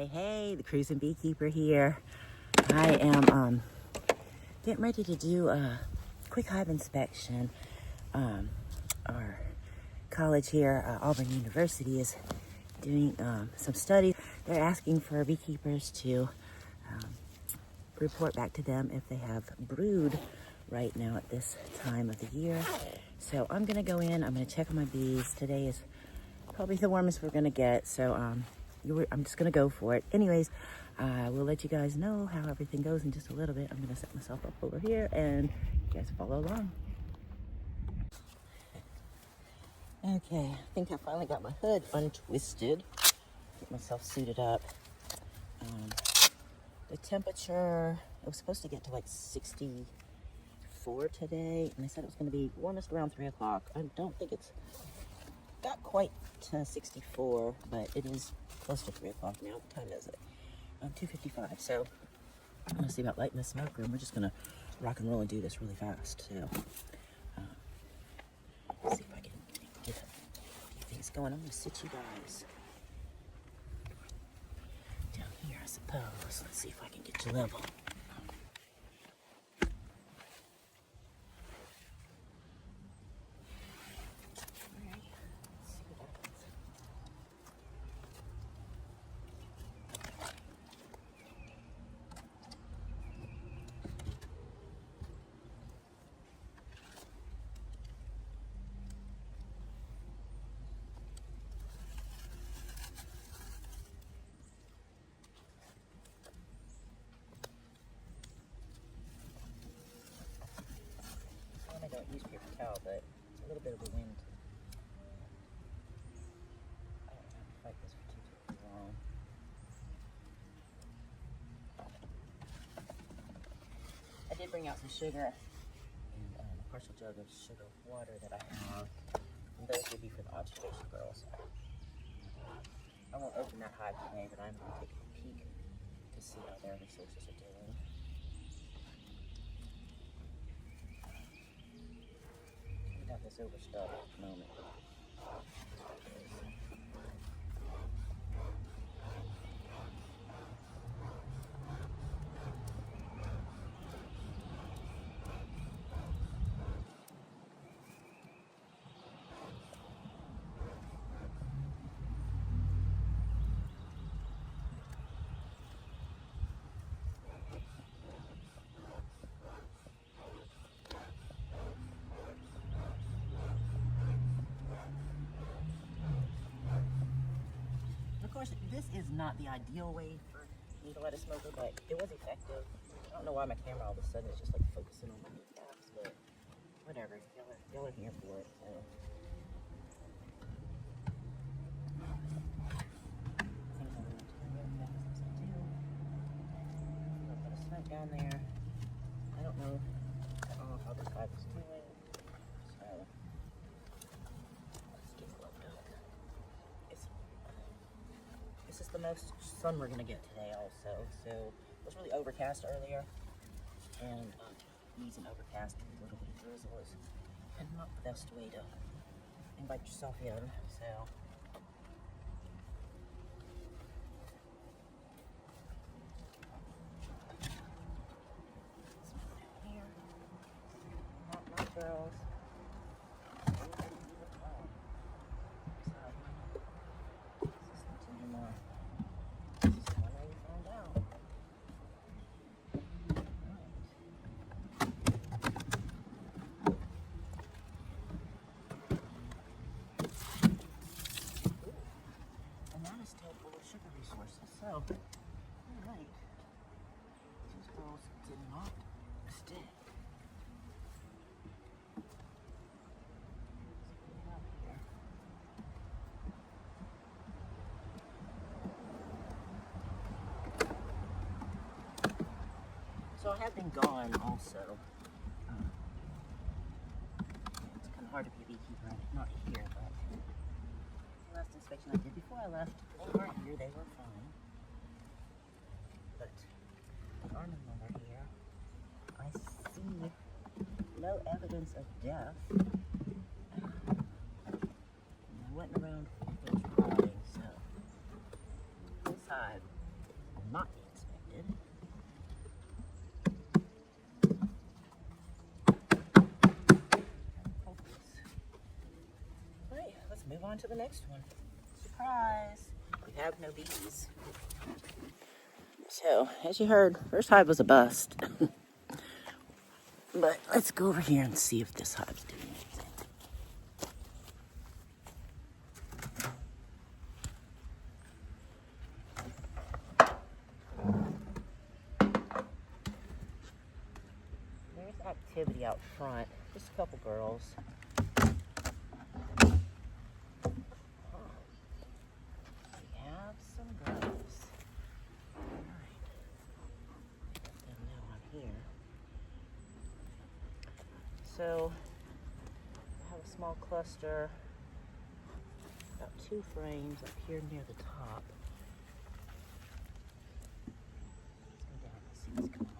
Hey, the cruising beekeeper here. I am getting ready to do a quick hive inspection. Our college here, Auburn University, is doing some studies. They're asking for beekeepers to report back to them if they have brood right now at this time of the year. So I'm gonna go in, I'm gonna check on my bees. Today is probably the warmest we're gonna get, so I'm just gonna go for it. Anyways, I will let you guys know how everything goes in just a little bit. I'm gonna set myself up over here and you guys follow along. Okay, I think I finally got my hood untwisted. Get myself suited up. The temperature, it was supposed to get to like 64 today, and they said it was gonna be warmest around 3 o'clock. I don't think it's got quite to 64, but it is close to 3 o'clock now. What time is it? 2:55. So I'm gonna see about lighting the smoker, and we're just gonna rock and roll and do this really fast. So see if I can get a few things going. I'm gonna sit you guys down here, I suppose. Let's see if I can get you level. I don't use paper towel, but it's a little bit of a wind. I don't have to fight this for too long. I did bring out some sugar and a partial jug of sugar water that I have. And those would be for the observation girls. I won't open that hive today, but I'm going to take a peek to see how their resources are doing. Got this overstuffed at the moment. Of course, this is not the ideal way for me to let a smoker, but it was effective. I don't know why my camera all of a sudden is just like focusing on my kneecaps, but whatever. Y'all are here for it. So. I'll put a smoke down there. I don't know how this hive is doing, so let's get loaded up. This is the most sun we're gonna get today also. So it was really overcast earlier, and using overcast with a little bit of drizzle is not the best way to invite yourself in. So here, not girls. Sugar resources. So, alright. These girls did not stick. So I have been gone also. It's kind of hard to be a beekeeper, not here, but the last inspection I did before I left, they weren't here, they were fine. But they are no longer here. I see no evidence of death. And I went around those crying, so this hive on to the next one. Surprise! We have no bees. So, as you heard, first hive was a bust. But let's go over here and see if this hive's doing anything. There's activity out front. Just a couple girls. We have some girls. Alright. Let them know I'm here. So, I have a small cluster, about 2 frames up here near the top. Let's go down and see what's going on.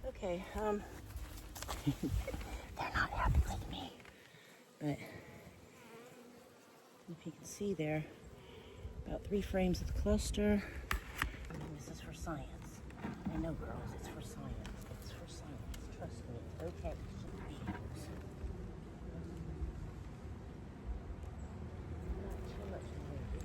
Okay, they're not happy with me, but if you can see there, about 3 frames of the cluster. And this is for science. I know, girls, it's for science. It's for science. Trust me, it's okay. Not too much movement.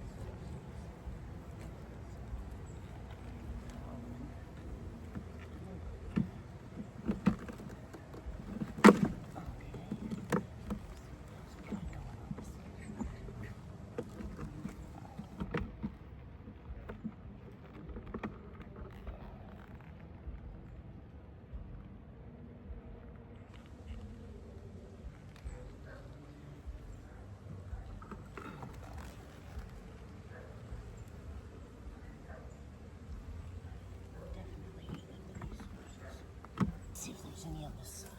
See if there's any on this side.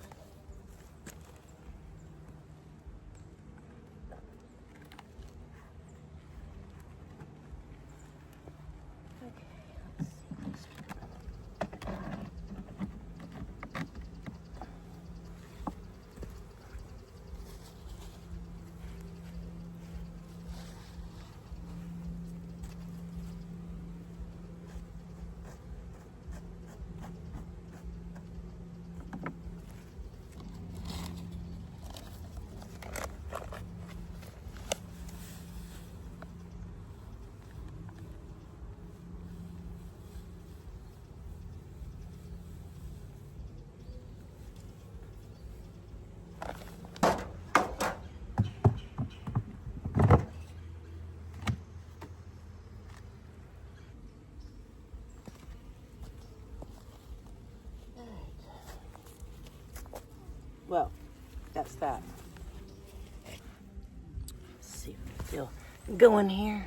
Okay, let's see this one. Well, that's that. Let's see if we can still go in here.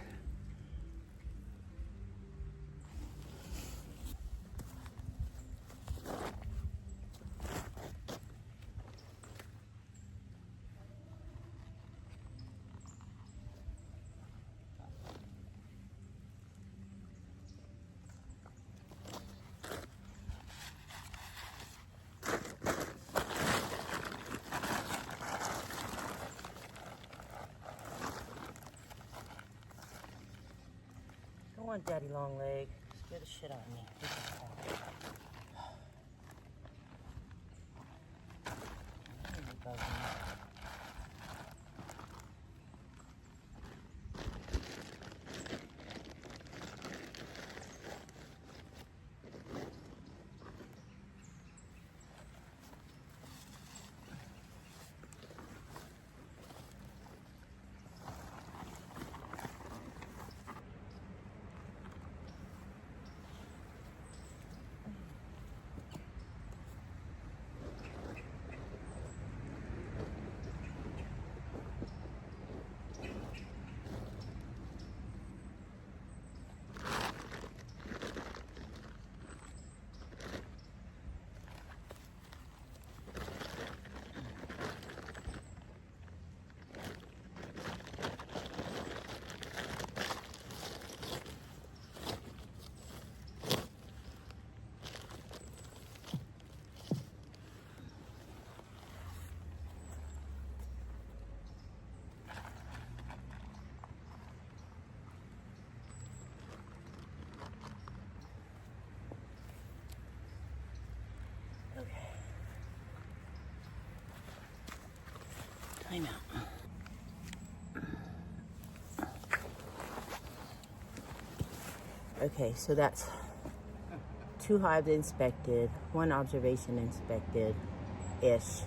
Come on, Daddy Longleg. Scare the shit out of me. Time out. Okay, so that's 2 hives inspected, 1 observation inspected-ish.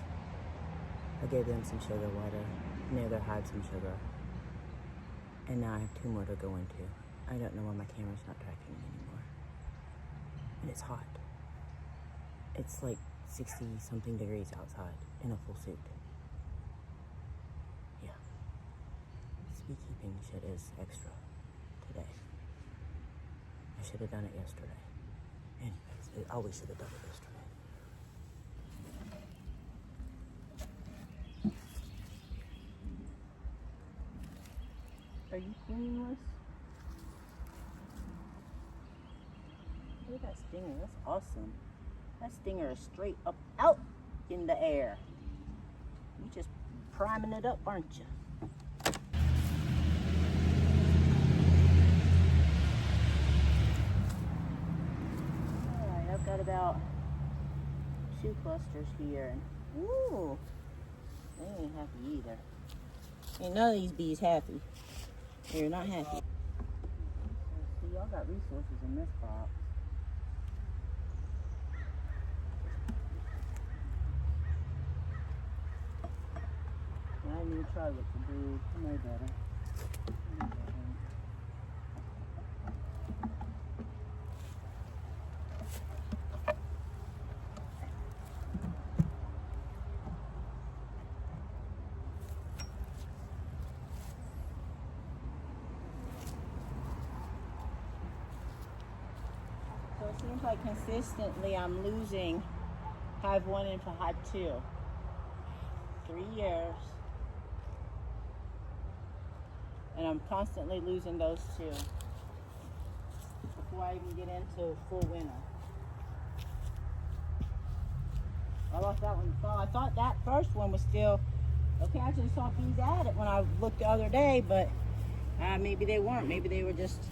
I gave them some sugar water, and the other hive some sugar. And now I have 2 more to go into. I don't know why my camera's not tracking me anymore. And it's hot. It's like 60 something degrees outside in a full suit. Yeah. This beekeeping shit is extra today. I should have done it yesterday. Anyways, I always should have done it yesterday. Are you queenless? Look at that stinger. That's awesome. That stinger is straight up out in the air. You just priming it up, aren't you? Alright, I've got about 2 clusters here. And, ooh, they ain't happy either. Ain't none of these bees happy. They're not happy. See, y'all got resources in this box. I need to try what to do. I know better. So it seems like consistently I'm losing hive 1 and hive 2. 3 years. And I'm constantly losing those 2 before I even get into full winter. I lost that one in the fall. I thought that first one was still okay. I actually saw bees at it when I looked the other day, but maybe they weren't. Maybe they were just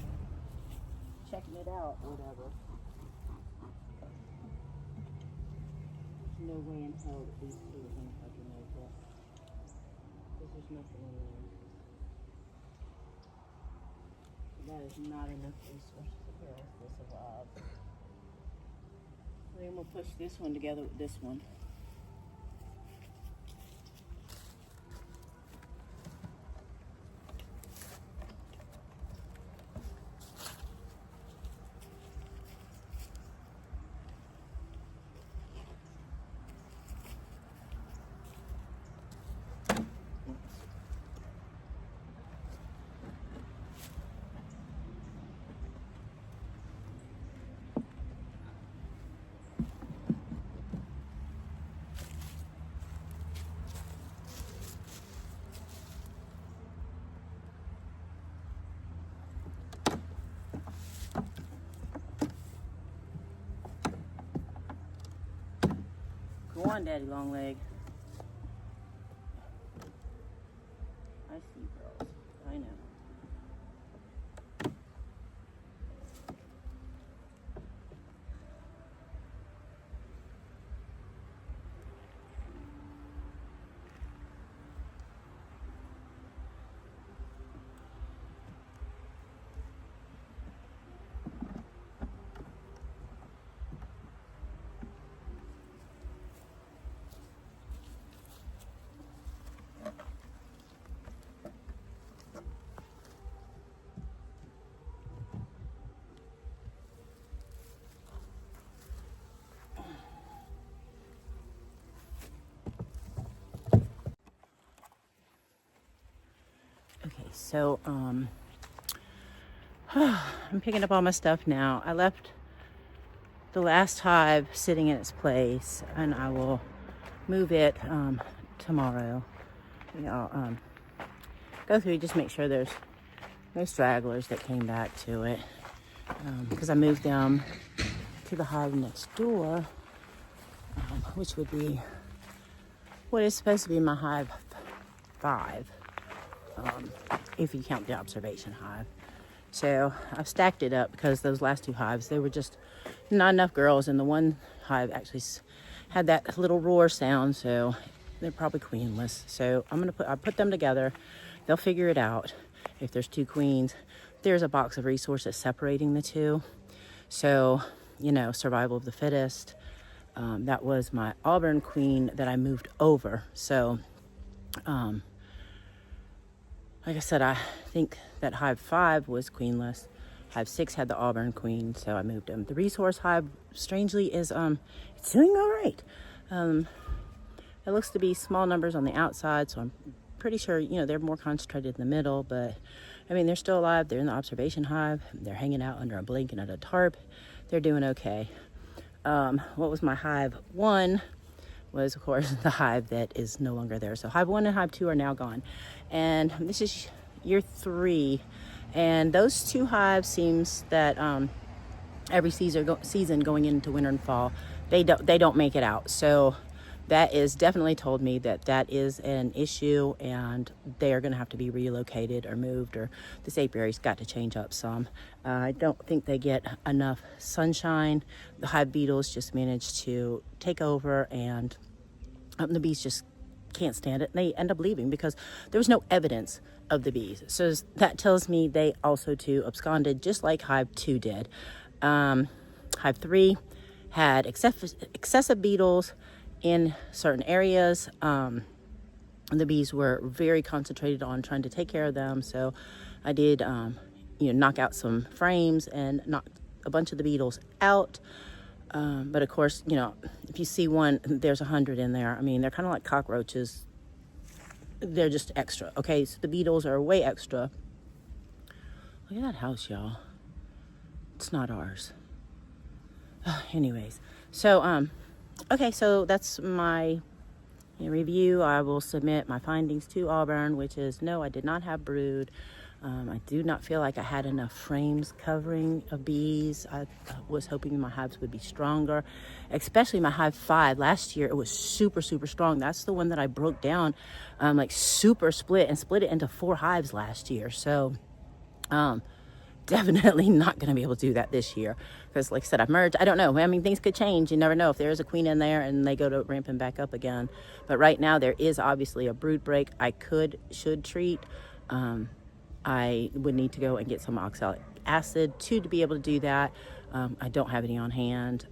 checking it out or whatever. There's no way in hell that these 2 are going to fucking make it. Because there's nothing in there. That is not enough resources for us to survive. Then we'll push this one together with this one. Go on, Daddy Longleg. I see, girls. I know. Okay, so I'm picking up all my stuff now. I left the last hive sitting in its place, and I will move it tomorrow. I'll go through, just make sure there's no stragglers that came back to it, because I moved them to the hive next door, which would be what is supposed to be my hive 5, if you count the observation hive. So I've stacked it up because those last 2 hives, they were just not enough girls, and the one hive actually had that little roar sound, so they're probably queenless. So I put them together. They'll figure it out. If there's 2 queens, there's a box of resources separating the 2. So, survival of the fittest. That was my Auburn queen that I moved over. So, like I said, I think that hive 5 was queenless. Hive 6 had the Auburn queen, so I moved them. The resource hive, strangely, is it's doing all right. It looks to be small numbers on the outside, so I'm pretty sure, they're more concentrated in the middle, but I mean, they're still alive. They're in the observation hive. They're hanging out under a blanket and a tarp. They're doing okay. What was my hive 1 was, of course, the hive that is no longer there. So hive 1 and hive 2 are now gone. And this is year 3. And those 2 hives seems that every season going into winter and fall, they don't make it out. So that is definitely told me that is an issue, and they are going to have to be relocated or moved, or this apiary's got to change up some. I don't think they get enough sunshine. The hive beetles just manage to take over, and the bees just can't stand it, and they end up leaving because there was no evidence of the bees. So that tells me they also too absconded, just like hive 2 did. Hive 3 had excessive beetles in certain areas. The bees were very concentrated on trying to take care of them, so I did knock out some frames and knock a bunch of the beetles out. But of course, if you see one, there's 100 in there. I mean, they're kind of like cockroaches. They're just extra. Okay, so the beetles are way extra. Look at that house, y'all. It's not ours. Anyways, so okay, so that's my review. I will submit my findings to Auburn, which is no, I did not have brood. I do not feel like I had enough frames covering of bees. I was hoping my hives would be stronger, especially my hive 5. Last year, it was super, super strong. That's the one that I broke down, like super split it into 4 hives last year. So, definitely not going to be able to do that this year because, like I said, I've merged. I don't know. I mean, things could change. You never know if there is a queen in there and they go to ramping back up again. But right now, there is obviously a brood break. I should treat. I would need to go and get some oxalic acid to be able to do that. I don't have any on hand.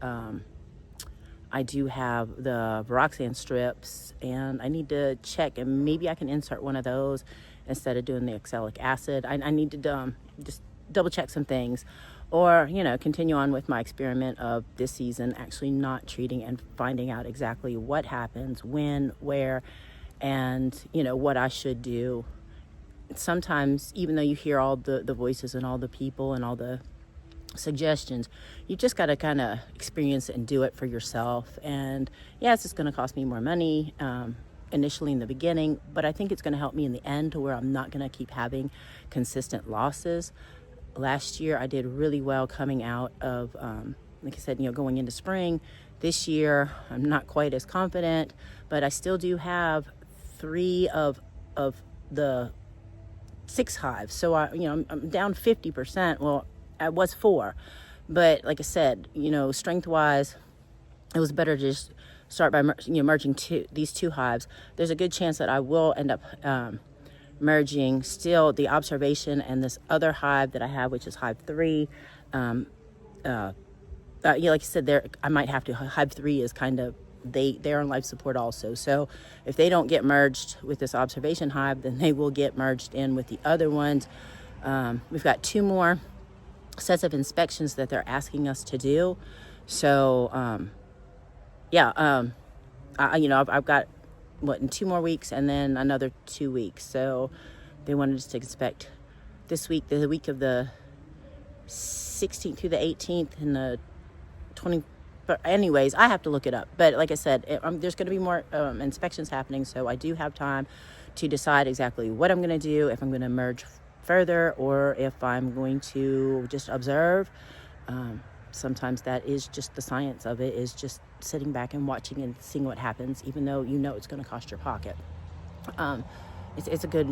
I do have the Viroxan strips, and I need to check, and maybe I can insert one of those instead of doing the oxalic acid. I need to just double check some things, or continue on with my experiment of this season actually not treating and finding out exactly what happens, when, where, and what I should do. Sometimes, even though you hear all the voices and all the people and all the suggestions, you just got to kind of experience it and do it for yourself. And yes, it's going to cost me more money initially in the beginning, but I think it's going to help me in the end to where I'm not going to keep having consistent losses. Last year, I did really well coming out of, like I said, going into spring. This year, I'm not quite as confident, but I still do have 3 of the 6 hives. So I'm down 50%. Well, I was 4, but like I said, strength wise, it was better to just start by merging these 2 hives. There's a good chance that I will end up merging still the observation and this other hive that I have, which is hive 3. Like I said, I might have to. Hive 3 is kind of they're on life support also. So if they don't get merged with this observation hive, then they will get merged in with the other ones. We've got 2 more sets of inspections that they're asking us to do. So I've got in 2 more weeks and then another 2 weeks. So they wanted us to inspect this week, the week of the 16th through the 18th and the 20th. But anyways, I have to look it up. But like I said, there's going to be more inspections happening, so I do have time to decide exactly what I'm going to do, if I'm going to merge further or if I'm going to just observe. Sometimes that is just the science of it, is just sitting back and watching and seeing what happens, even though it's going to cost your pocket. It's a good,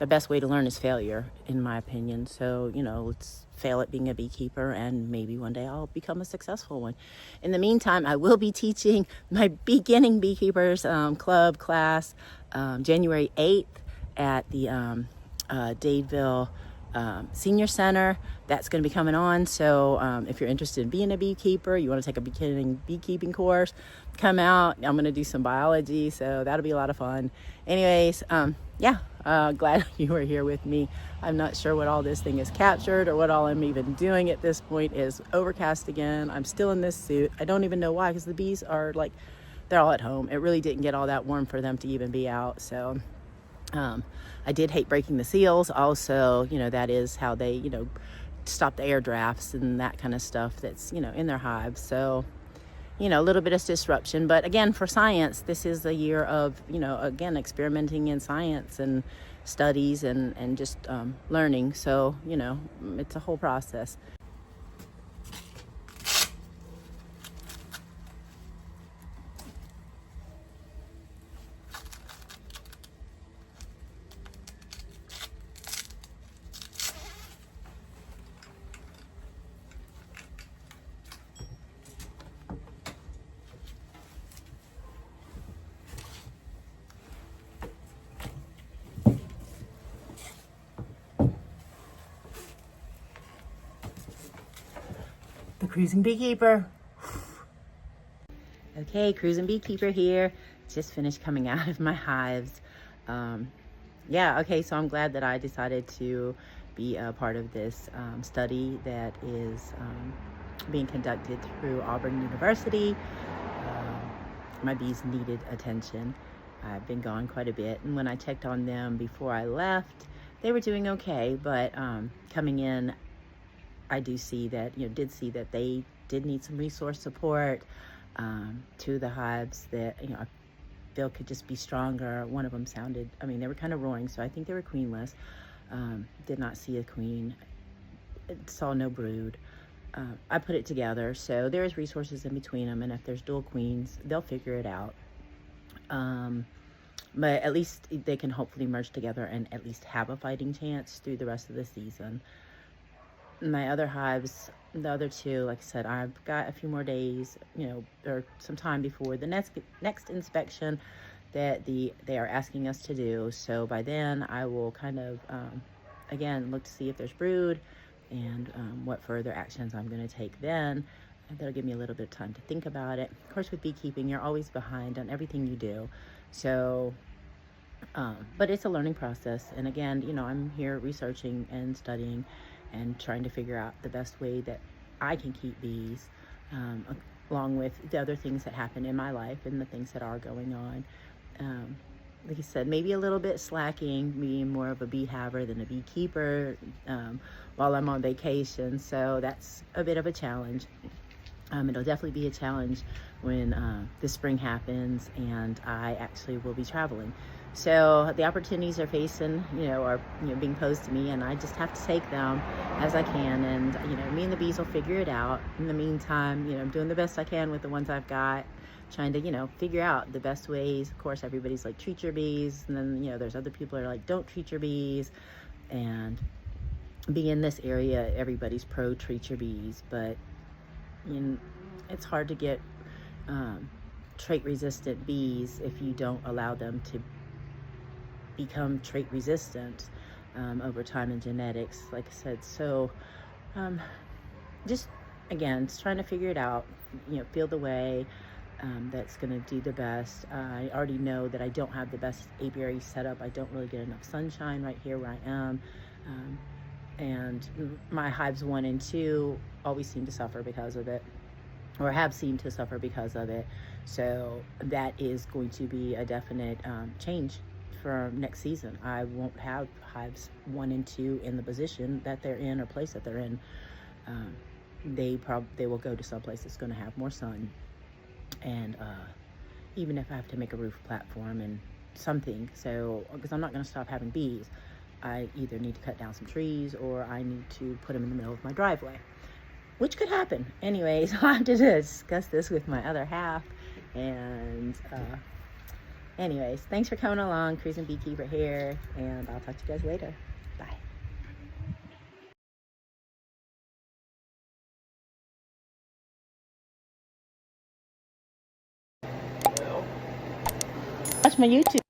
the best way to learn is failure, in my opinion. So, let's fail at being a beekeeper, and maybe one day I'll become a successful one. In the meantime, I will be teaching my beginning beekeepers club class January 8th at the Dadeville Senior Center. That's going to be coming on. So if you're interested in being a beekeeper, you want to take a beginning beekeeping course, come out. I'm going to do some biology, so that'll be a lot of fun. Anyways, glad you were here with me. I'm not sure what all this thing is captured or what all I'm even doing at this point. Is overcast again. I'm still in this suit. I don't even know why, because the bees are they're all at home. It really didn't get all that warm for them to even be out. So I did hate breaking the seals. Also, that is how they, stop the air drafts and that kind of stuff that's, in their hives. So, a little bit of disruption. But again, for science, this is a year of, again, experimenting in science and studies and just learning. So, it's a whole process. The Cruising Beekeeper. Okay, Cruising Beekeeper here. Just finished coming out of my hives. So I'm glad that I decided to be a part of this study that is being conducted through Auburn University. My bees needed attention. I've been gone quite a bit, and when I checked on them before I left, they were doing okay, but coming in, I did see that they did need some resource support. To the hives that, I feel could just be stronger. One of them sounded, they were kind of roaring, so I think they were queenless. Did not see a queen. Saw no brood. I put it together, so there's resources in between them, and if there's dual queens, they'll figure it out. But at least they can hopefully merge together and at least have a fighting chance through the rest of the season. My other hives, the other two, like I said, I've got a few more days, or some time before the next inspection that they are asking us to do. So by then I will kind of, again, look to see if there's brood and what further actions I'm going to take then. And that'll give me a little bit of time to think about it. Of course, with beekeeping, you're always behind on everything you do. So, but it's a learning process. And again, I'm here researching and studying and trying to figure out the best way that I can keep bees, along with the other things that happen in my life and the things that are going on. Like I said, maybe a little bit slacking, being more of a bee haver than a beekeeper while I'm on vacation. So that's a bit of a challenge. It'll definitely be a challenge when the spring happens and I actually will be traveling. So the opportunities are being posed to me, and I just have to take them as I can. And, me and the bees will figure it out. In the meantime, I'm doing the best I can with the ones I've got, trying to, figure out the best ways. Of course, everybody's like, treat your bees. And then, there's other people that are like, don't treat your bees. And being in this area, everybody's pro treat your bees. But, it's hard to get trait-resistant bees if you don't allow them to become trait resistant over time in genetics, like I said. So just again, just trying to figure it out, feel the way that's going to do the best. I already know that I don't have the best apiary setup. I don't really get enough sunshine right here where I am, and my hives 1 and 2 always seem to suffer because of it, or have seemed to suffer because of it. So that is going to be a definite change for next season. I won't have hives 1 and 2 in the position that they're in or place that they're in. They will go to some place that's going to have more sun. And even if I have to make a roof platform and something, so because I'm not going to stop having bees, I either need to cut down some trees or I need to put them in the middle of my driveway, which could happen. Anyways, I'll have to discuss this with my other half and Anyways, thanks for coming along. Cruising Beekeeper here, and I'll talk to you guys later. Bye. Watch my YouTube.